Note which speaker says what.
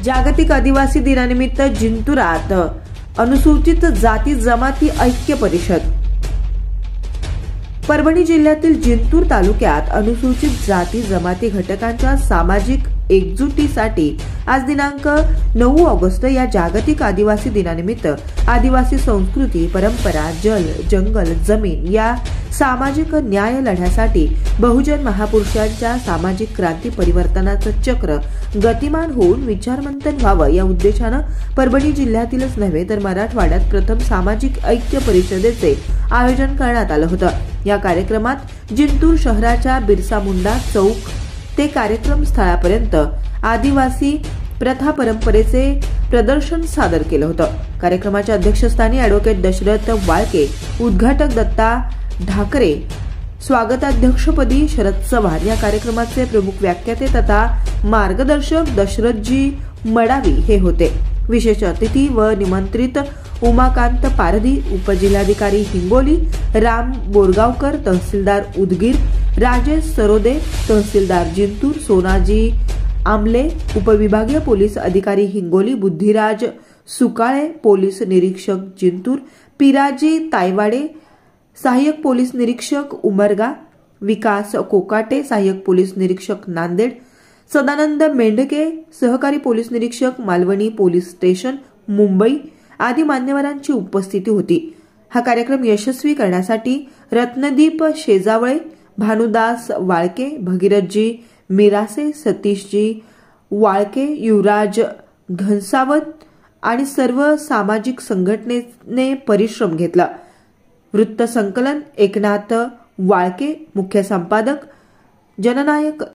Speaker 1: जागतिक आदिवासी दिनानिमित्त जिंतुरात अनुसूचित जाती जमाती ऐक्य परिषद। परभणी जिल्ह्यातील जिंतूर तालुक्यात अनुसूचित जाती जमाती घटकांच्या सामाजिक एकजुटीसाठी आज दिनांक 9 ऑगस्ट या जागतिक आदिवासी दिनानिमित्त आदिवासी संस्कृती, परंपरा, जल, जंगल, जमीन या सामाजिक न्याय लढ्यासाठी बहुजन महापुरुषांच्या सामाजिक क्रांती परिवर्तनाचं चक्र गतिमान होऊन विचारमंथन व्हावं या उद्देशानं परभणी जिल्ह्यातीलच नव्हे तर मराठवाड्यात प्रथम सामाजिक ऐक्य परिषदेचे आयोजन करण्यात आलं होतं। या कार्यक्रमात जिंतूर शहराच्या बिरसा मुंडा चौक ते कार्यक्रम स्थळापर्यंत आदिवासी प्रथा परंपरेचे प्रदर्शन सादर केलं होतं। कार्यक्रमाच्या अध्यक्षस्थानी ॲडव्होकेट दशरथ वाळके, उद्घाटक दत्ता ढाकरे, स्वागताध्यक्षपदी शरद चव्हाण, या कार्यक्रमाचे प्रमुख व्याख्याते तथा मार्गदर्शक दशरथजी मडावी हे होते। विशेष अतिथी व निमंत्रित उमाकांत पारधी, उपजिल्हाधिकारी हिंगोली, राम बोरगावकर, तहसीलदार उदगीर, राजेश सरोदे, तहसीलदार जिंतूर, सोनाजी आमले, उपविभागीय पोलीस अधिकारी हिंगोली, बुद्धिराज सुकाळे, पोलीस निरीक्षक जिंतूर, पिराजी तायवाडे, सहाय्यक पोलीस निरीक्षक उमरगा, विकास कोकाटे, सहाय्यक पोलीस निरीक्षक नांदेड, सदानंद मेंढके, सहकारी पोलीस निरीक्षक मालवणी पोलीस स्टेशन मुंबई आदी मान्यवरांची उपस्थिती होती। हा कार्यक्रम यशस्वी करण्यासाठी रत्नदीप शेजावळे, भानुदास वाळके, भगीरथजी मिरासे, सतीशजी वाळके, युवराज घनसावत आणि सर्व सामाजिक संघटनेने परिश्रम घेतला। वृत्त संकलन एकनाथ वाळके, मुख्य संपादक जननायक